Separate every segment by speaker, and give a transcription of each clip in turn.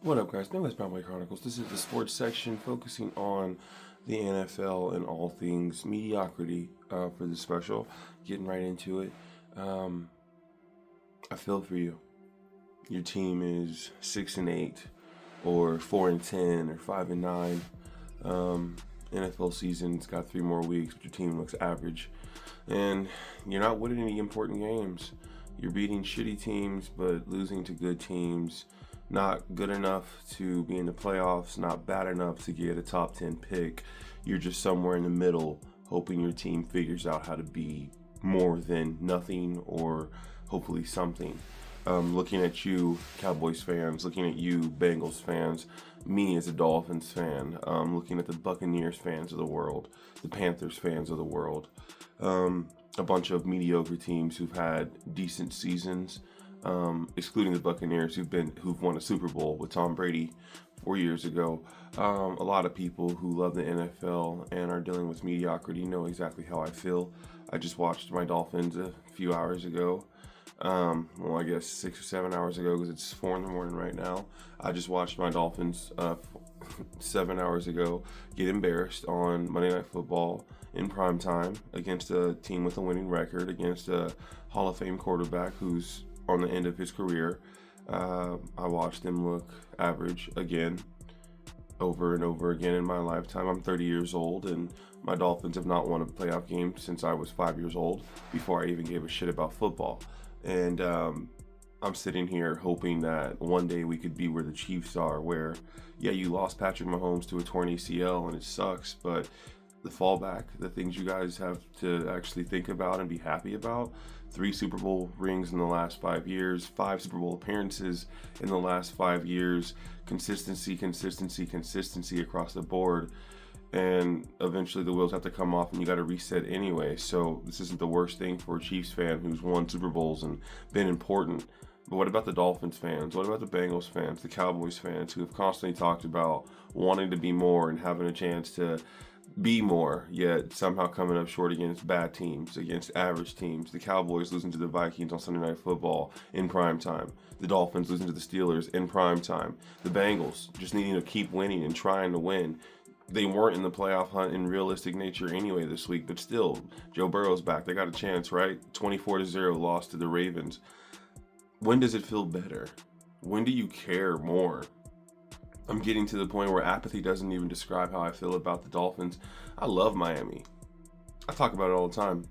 Speaker 1: What up, guys? Neverending Broadway Chronicles. This is the sports section focusing on the NFL and all things mediocrity for this special. Getting right into it. I feel for you. Your team is 6-8, or 4-10, or 5-9. NFL season's got 3 more weeks, but your team looks average, and you're not winning any important games. You're beating shitty teams, but losing to good teams. Not good enough to be in the playoffs, not bad enough to get a top 10 pick. You're just somewhere in the middle, hoping your team figures out how to be more than nothing or hopefully something. Looking at you, Cowboys fans, looking at you, Bengals fans, me as a Dolphins fan, looking at the Buccaneers fans of the world, the Panthers fans of the world, a bunch of mediocre teams who've had decent seasons. Excluding the Buccaneers who've won a Super Bowl with Tom Brady 4 years ago. A lot of people who love the NFL and are dealing with mediocrity know exactly how I feel. I just watched my Dolphins a few hours ago. I guess 6 or 7 hours ago because it's 4 in the morning right now. I just watched my Dolphins 7 hours ago get embarrassed on Monday Night Football in prime time against a team with a winning record, against a Hall of Fame quarterback who's on the end of his career. I watched him look average again, over and over again in my lifetime. I'm 30 years old, and my Dolphins have not won a playoff game since I was 5 years old, before I even gave a shit about football. And I'm sitting here hoping that one day we could be where the Chiefs are, where, yeah, you lost Patrick Mahomes to a torn ACL, and it sucks, but the fallback, the things you guys have to actually think about and be happy about. 3 Super Bowl rings in the last 5 years, 5 Super Bowl appearances in the last 5 years, consistency across the board. And eventually the wheels have to come off and you got to reset anyway. So this isn't the worst thing for a Chiefs fan who's won Super Bowls and been important. But what about the Dolphins fans? What about the Bengals fans, the Cowboys fans who have constantly talked about wanting to be more and having a chance to be more, yet somehow coming up short against bad teams, against average teams? The Cowboys losing to the Vikings on Sunday Night Football in prime time. The Dolphins losing to the Steelers in prime time. The Bengals just needing to keep winning and trying to win. They weren't in the playoff hunt in realistic nature anyway this week, but still, Joe Burrow's back. They got a chance, right? 24-0 loss to the Ravens. When does it feel better? When do you care more? I'm getting to the point where apathy doesn't even describe how I feel about the Dolphins. I love Miami. I talk about it all the time.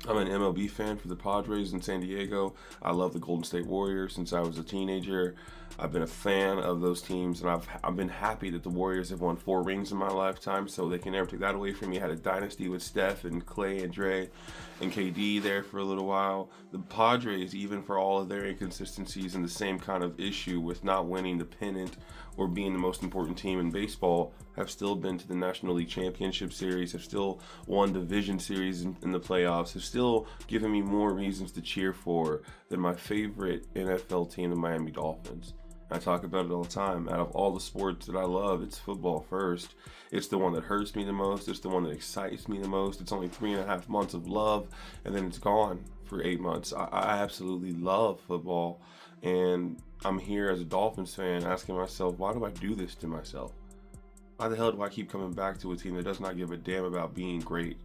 Speaker 1: I'm an MLB fan for the Padres in San Diego. I love the Golden State Warriors since I was a teenager. I've been a fan of those teams, and I've been happy that the Warriors have won 4 rings in my lifetime, so they can never take that away from me. I had a dynasty with Steph and Clay and Dre and KD there for a little while. The Padres, even for all of their inconsistencies and the same kind of issue with not winning the pennant or being the most important team in baseball, have still been to the National League Championship Series, have still won Division Series in the playoffs, have still given me more reasons to cheer for than my favorite NFL team, the Miami Dolphins. I talk about it all the time. Out of all the sports that I love, it's football first. It's the one that hurts me the most. It's the one that excites me the most. It's only 3.5 months of love, and then it's gone for 8 months. I absolutely love football, and I'm here as a Dolphins fan asking myself, why do I do this to myself? Why the hell do I keep coming back to a team that does not give a damn about being great?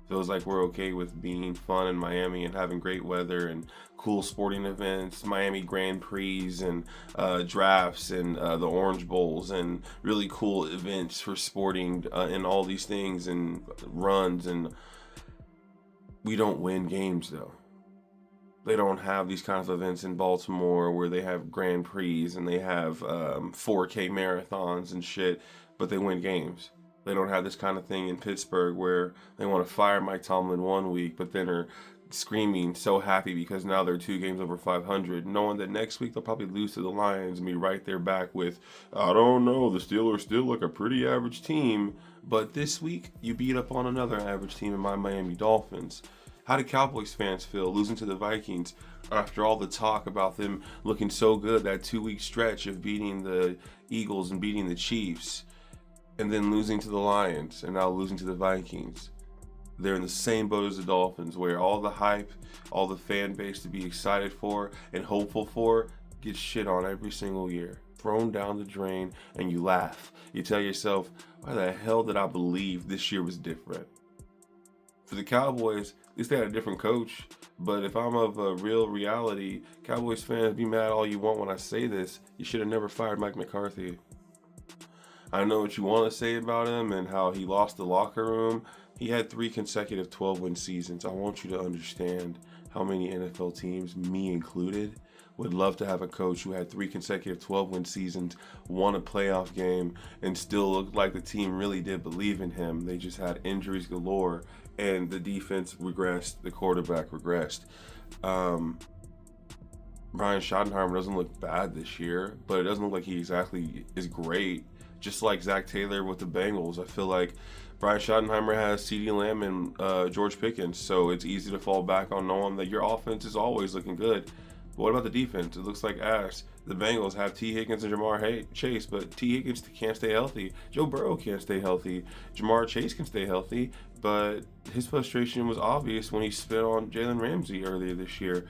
Speaker 1: Feels like we're okay with being fun in Miami and having great weather and cool sporting events, Miami Grand Prix and drafts and the Orange Bowls and really cool events for sporting and all these things and runs. And we don't win games though. They don't have these kinds of events in Baltimore where they have Grand Prix and they have 4K marathons and shit, but they win games. They don't have this kind of thing in Pittsburgh where they want to fire Mike Tomlin one week, but then are screaming so happy because now they're 2 games over 500, knowing that next week they'll probably lose to the Lions and be right there back with, I don't know, the Steelers still look a pretty average team, but this week you beat up on another average team in my Miami Dolphins. How do Cowboys fans feel losing to the Vikings after all the talk about them looking so good, that 2-week stretch of beating the Eagles and beating the Chiefs? And then losing to the Lions, and now losing to the Vikings. They're in the same boat as the Dolphins, where all the hype, all the fan base to be excited for and hopeful for gets shit on every single year. thrown down the drain, and you laugh. You tell yourself, why the hell did I believe this year was different? For the Cowboys, at least they had a different coach. But if I'm of a real reality, Cowboys fans, be mad all you want when I say this. You should have never fired Mike McCarthy. I know what you want to say about him and how he lost the locker room. He had 3 consecutive 12-win seasons. I want you to understand how many NFL teams, me included, would love to have a coach who had 3 consecutive 12-win seasons, won a playoff game, and still looked like the team really did believe in him. They just had injuries galore, and the defense regressed, the quarterback regressed. Brian Schottenheimer doesn't look bad this year, but it doesn't look like he exactly is great. Just like Zach Taylor with the Bengals, I feel like Brian Schottenheimer has CeeDee Lamb and George Pickens, so it's easy to fall back on knowing that your offense is always looking good. But what about the defense? It looks like ass. The Bengals have T. Higgins and Jamar Chase, but T. Higgins can't stay healthy. Joe Burrow can't stay healthy. Jamar Chase can stay healthy, but his frustration was obvious when he spit on Jalen Ramsey earlier this year.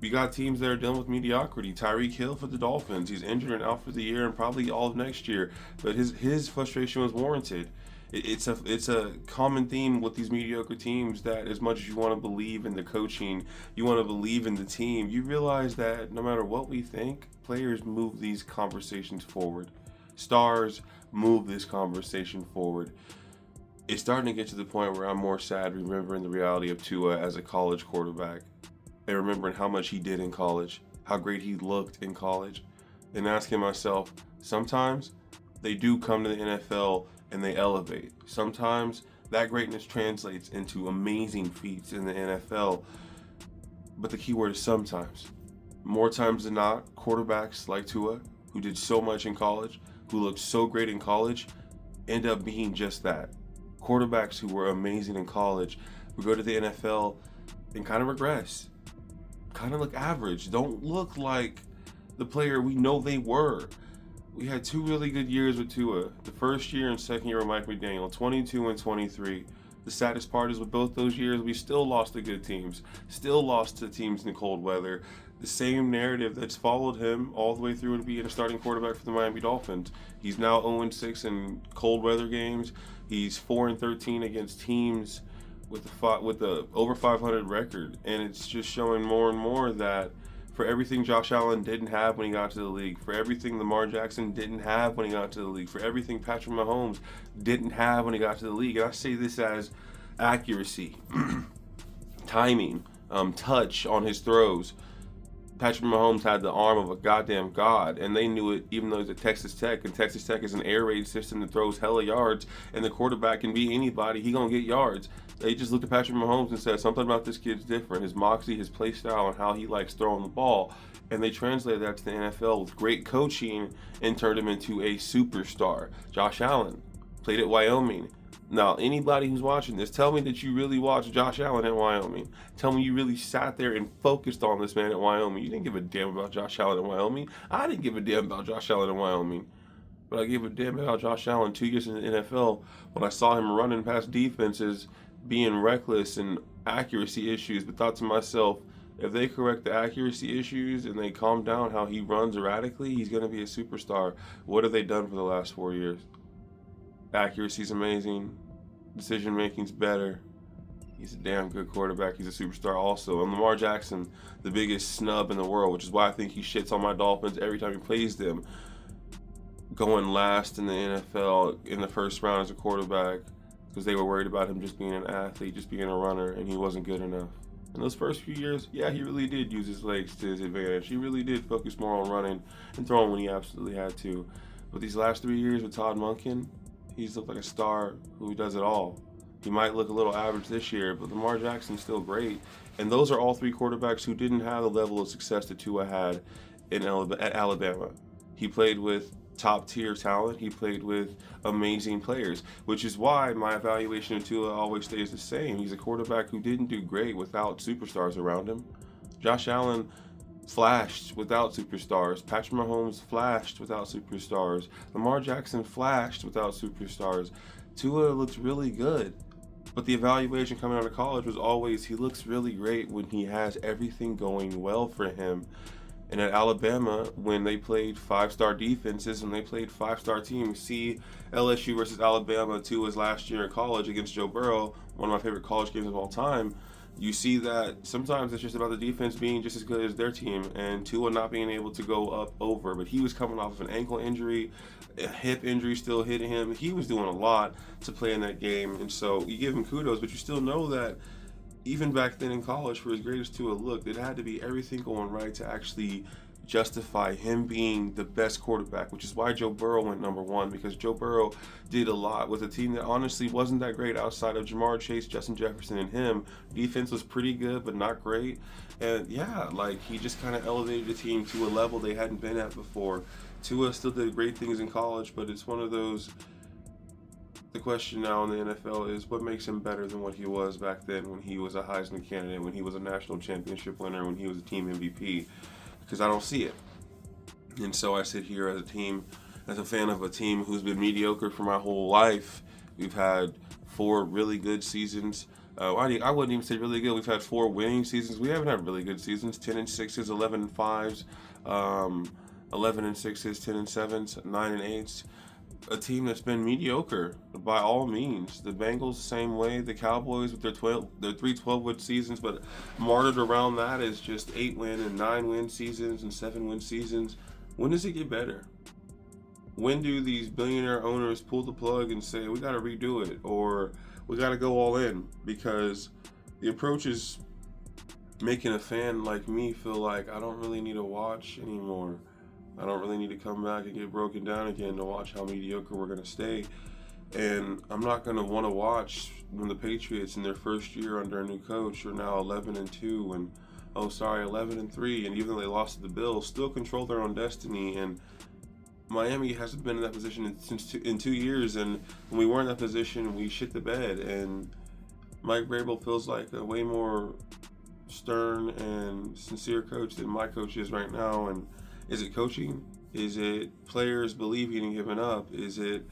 Speaker 1: You got teams that are dealing with mediocrity. Tyreek Hill for the Dolphins. He's injured and out for the year and probably all of next year, but his frustration was warranted. It's a common theme with these mediocre teams that as much as you want to believe in the coaching, you want to believe in the team, you realize that no matter what we think, players move these conversations forward. Stars move this conversation forward. It's starting to get to the point where I'm more sad remembering the reality of Tua as a college quarterback and remembering how much he did in college, how great he looked in college, and asking myself, sometimes they do come to the NFL and they elevate. Sometimes that greatness translates into amazing feats in the NFL. But the key word is sometimes. More times than not, quarterbacks like Tua, who did so much in college, who looked so great in college, end up being just that. Quarterbacks who were amazing in college who go to the NFL and kind of regress. Kind of look average. Don't look like the player we know they were. We had 2 really good years with Tua. The first year and second year with Mike McDaniel, 22 and 23. The saddest part is with both those years, we still lost to good teams. Still lost to teams in the cold weather. The same narrative that's followed him all the way through to being a starting quarterback for the Miami Dolphins. He's now 0-6 in cold weather games. He's 4-13 against teams with the over 500 record. And it's just showing more and more that for everything Josh Allen didn't have when he got to the league, for everything Lamar Jackson didn't have when he got to the league, for everything Patrick Mahomes didn't have when he got to the league. And I say this as accuracy, timing, touch on his throws. Patrick Mahomes had the arm of a goddamn god, and they knew it even though he's at Texas Tech, and Texas Tech is an air raid system that throws hella yards, and the quarterback can be anybody, he gonna get yards. They just looked at Patrick Mahomes and said, something about this kid's different, his moxie, his play style, and how he likes throwing the ball, and they translated that to the NFL with great coaching and turned him into a superstar. Josh Allen played at Wyoming. Now, anybody who's watching this, tell me that you really watched Josh Allen at Wyoming. Tell me you really sat there and focused on this man at Wyoming. You didn't give a damn about Josh Allen at Wyoming. I didn't give a damn about Josh Allen at Wyoming. But I gave a damn about Josh Allen 2 years in the NFL when I saw him running past defenses, being reckless and accuracy issues, but thought to myself, if they correct the accuracy issues and they calm down how he runs erratically, he's going to be a superstar. What have they done for the last 4 years? Accuracy's amazing. Decision making's better. He's a damn good quarterback. He's a superstar also. And Lamar Jackson, the biggest snub in the world, which is why I think he shits on my Dolphins every time he plays them. Going last in the NFL in the first round as a quarterback because they were worried about him just being an athlete, just being a runner, and he wasn't good enough. In those first few years, yeah, he really did use his legs to his advantage. He really did focus more on running and throwing when he absolutely had to. But these last 3 years with Todd Monken, he's looked like a star who does it all. He might look a little average this year, but Lamar Jackson's still great. And those are all 3 quarterbacks who didn't have the level of success that Tua had at Alabama. He played with top-tier talent. He played with amazing players, which is why my evaluation of Tua always stays the same. He's a quarterback who didn't do great without superstars around him. Josh Allen flashed without superstars. Patrick Mahomes flashed without superstars. Lamar Jackson flashed without superstars. Tua looks really good. But the evaluation coming out of college was always he looks really great when he has everything going well for him. And at Alabama, when they played five-star defenses and they played five-star teams, see LSU versus Alabama, too, was last year in college against Joe Burrow, one of my favorite college games of all time. You see that sometimes it's just about the defense being just as good as their team and Tua not being able to go up over. But he was coming off of an ankle injury, a hip injury still hitting him. He was doing a lot to play in that game. And so you give him kudos, but you still know that even back then in college, for as great as Tua looked, it had to be everything going right to actually justify him being the best quarterback, which is why Joe Burrow went number one, because Joe Burrow did a lot with a team that honestly wasn't that great outside of Jamar Chase, Justin Jefferson, and him. Defense was pretty good, but not great. And yeah, like he just kind of elevated the team to a level they hadn't been at before. Tua still did great things in college, but it's one of those. The question now in the NFL is what makes him better than what he was back then when he was a Heisman candidate, when he was a national championship winner, when he was a team MVP, because I don't see it. And so I sit here as a fan of a team who's been mediocre for my whole life. We've had 4 really good seasons. I wouldn't even say really good. We've had 4 winning seasons. We haven't had really good seasons. 10-6s, 11-5s, 11-6s, 10-7s, 9-8s. A team that's been mediocre by all means. The Bengals the same way. The Cowboys with their 3 12-win seasons, but martyred around that is just 8-win and 9-win seasons and 7-win seasons. When does it get better? When do these billionaire owners pull the plug and say we got to redo it or we got to go all in? Because the approach is making a fan like me feel like I don't really need to watch anymore. I don't really need to come back and get broken down again to watch how mediocre we're going to stay. And I'm not going to want to watch when the Patriots in their first year under a new coach are now 11-2 and 11-3, and even though they lost to the Bills, still control their own destiny. And Miami hasn't been in that position in 2 years, and when we were in that position, we shit the bed. And Mike Vrabel feels like a way more stern and sincere coach than my coach is right now. And is it coaching? Is it players believing and giving up? Is it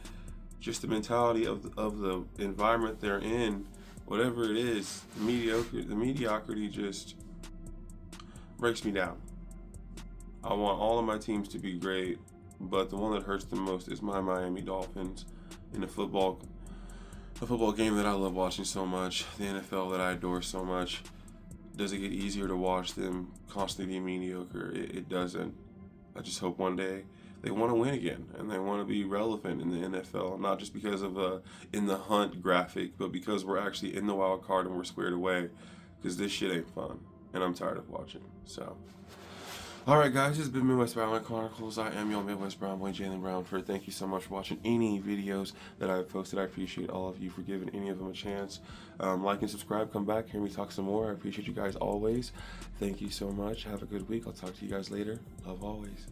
Speaker 1: just the mentality of the environment they're in? Whatever it is, the mediocrity just breaks me down. I want all of my teams to be great, but the one that hurts the most is my Miami Dolphins in the football game that I love watching so much, the NFL that I adore so much. Does it get easier to watch them constantly be mediocre? It doesn't. I just hope one day they want to win again and they want to be relevant in the NFL, not just because of in the hunt graphic, but because we're actually in the wild card and we're squared away, because this shit ain't fun and I'm tired of watching. So, all right, guys, this has been Midwest Brown Boy Chronicles. I am your Midwest Brown Boy, Jalen Brownford. Thank you so much for watching any videos that I've posted. I appreciate all of you for giving any of them a chance. Like and subscribe. Come back, hear me talk some more. I appreciate you guys always. Thank you so much. Have a good week. I'll talk to you guys later. Love always.